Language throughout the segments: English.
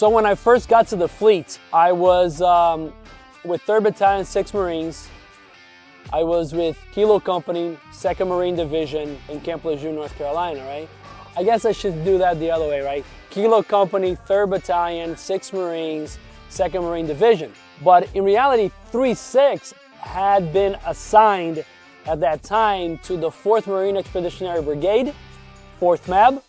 So when I first got to the fleet, I was with 3rd Battalion, 6th Marines. I was with Kilo Company, 2nd Marine Division in Camp Lejeune, North Carolina, right? I guess I should do that the other way, right? Kilo Company, 3rd Battalion, 6th Marines, 2nd Marine Division. But in reality, 3-6 had been assigned at that time to the 4th Marine Expeditionary Brigade, 4th MAB,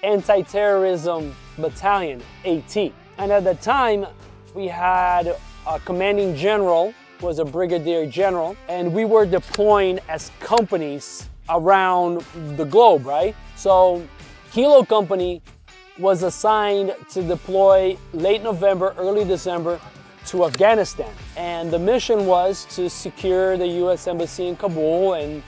Anti-Terrorism Battalion, AT. And at the time, we had a commanding general, who was a brigadier general, and we were deploying as companies around the globe, right? So Kilo Company was assigned to deploy late November, early December to Afghanistan. And the mission was to secure the U.S. Embassy in Kabul and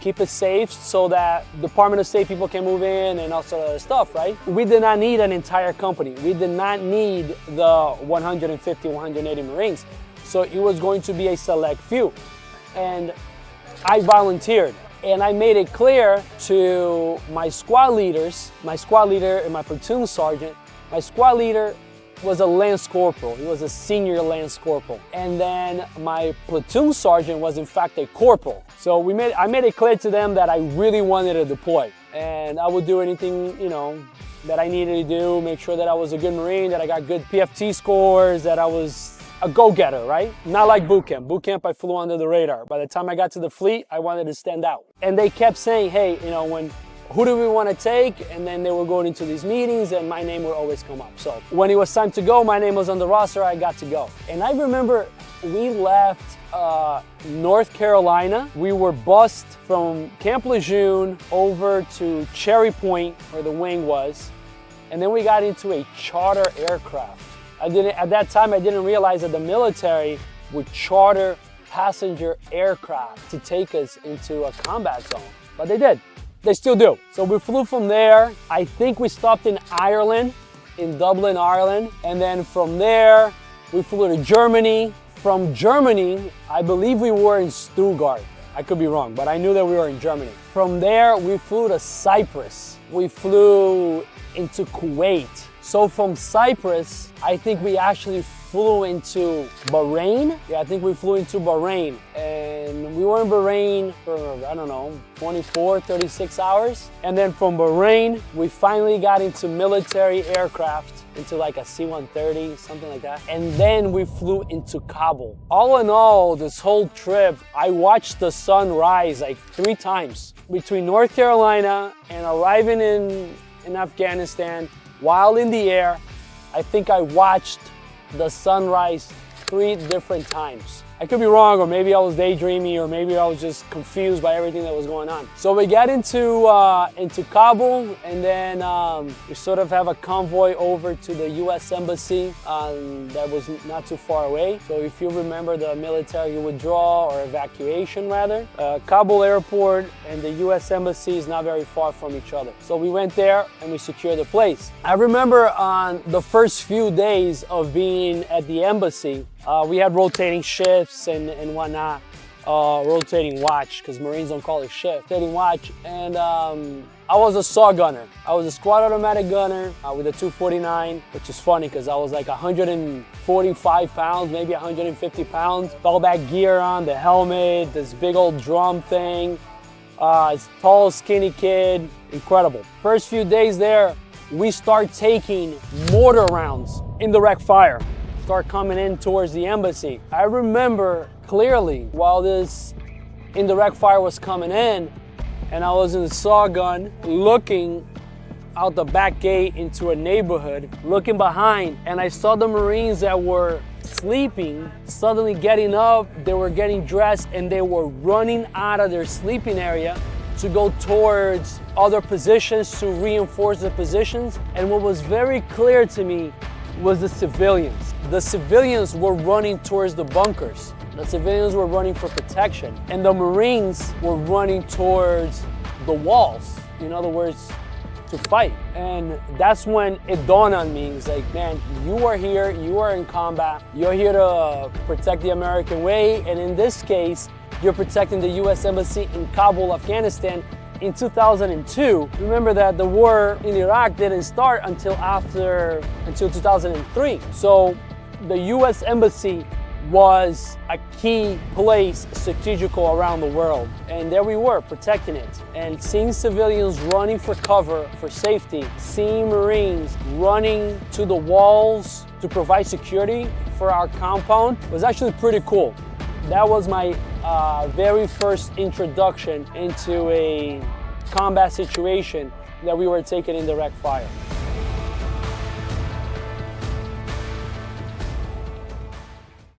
keep it safe so that Department of State people can move in and all sort of other stuff, right? We did not need an entire company. We did not need the 150, 180 Marines. So it was going to be a select few. And I volunteered. And I made it clear to my squad leaders, my squad leader and my platoon sergeant. My squad leader was a Lance Corporal. He was a senior Lance Corporal. And then my platoon sergeant was in fact a corporal. So I made it clear to them that I really wanted to deploy. And I would do anything, that I needed to do, make sure that I was a good Marine, that I got good PFT scores, that I was a go-getter, right? Not like boot camp. Boot camp, I flew under the radar. By the time I got to the fleet, I wanted to stand out. And they kept saying, hey, who do we want to take? And then they were going into these meetings and my name would always come up. So when it was time to go, my name was on the roster, I got to go. And I remember we left North Carolina. We were bused from Camp Lejeune over to Cherry Point, where the wing was. And then we got into a charter aircraft. At that time, I didn't realize that the military would charter passenger aircraft to take us into a combat zone, but they did. They still do. So we flew from there. I think we stopped in Ireland, in Dublin, Ireland. And then from there, we flew to Germany. From Germany, I believe we were in Stuttgart. I could be wrong, but I knew that we were in Germany. From there, we flew to Cyprus. We flew into Kuwait. So from Cyprus, I think we actually flew into Bahrain. Yeah, I think we flew into Bahrain. And we were in Bahrain for, 24, 36 hours. And then from Bahrain, we finally got into military aircraft, into like a C-130, something like that. And then we flew into Kabul. All in all, this whole trip, I watched the sun rise like 3 times. Between North Carolina and arriving in Afghanistan, while in the air, I think I watched the sunrise 3 different times. I could be wrong, or maybe I was daydreaming, or maybe I was just confused by everything that was going on. So we got into Kabul, and then we sort of have a convoy over to the U.S. Embassy that was not too far away. So if you remember the military withdrawal, or evacuation rather, Kabul airport and the U.S. Embassy is not very far from each other. So we went there and we secured the place. I remember on the first few days of being at the embassy, we had rotating shifts and whatnot, rotating watch, because Marines don't call it shift, rotating watch. And I was a SAW gunner. I was a squad automatic gunner with a 249, which is funny because I was like 145 pounds, maybe 150 pounds. All that gear on, the helmet, this big old drum thing. Tall, skinny kid, incredible. First few days there, we start taking mortar rounds, indirect fire. Start coming in towards the embassy. I remember clearly while this indirect fire was coming in and I was in the SAW gun looking out the back gate into a neighborhood, looking behind, and I saw the Marines that were sleeping suddenly getting up, they were getting dressed, and they were running out of their sleeping area to go towards other positions to reinforce the positions. And what was very clear to me was the civilians. The civilians were running towards the bunkers. The civilians were running for protection. And the Marines were running towards the walls. In other words, to fight. And that's when it dawned on me. It's like, man, you are here, you are in combat. You're here to protect the American way. And in this case, you're protecting the U.S. Embassy in Kabul, Afghanistan. in 2002. Remember that the war in Iraq didn't start until 2003. So the US Embassy was a key place strategical around the world. And there we were, protecting it. And seeing civilians running for cover, for safety, seeing Marines running to the walls to provide security for our compound was actually pretty cool. That was my very first introduction into a combat situation that we were taking in direct fire.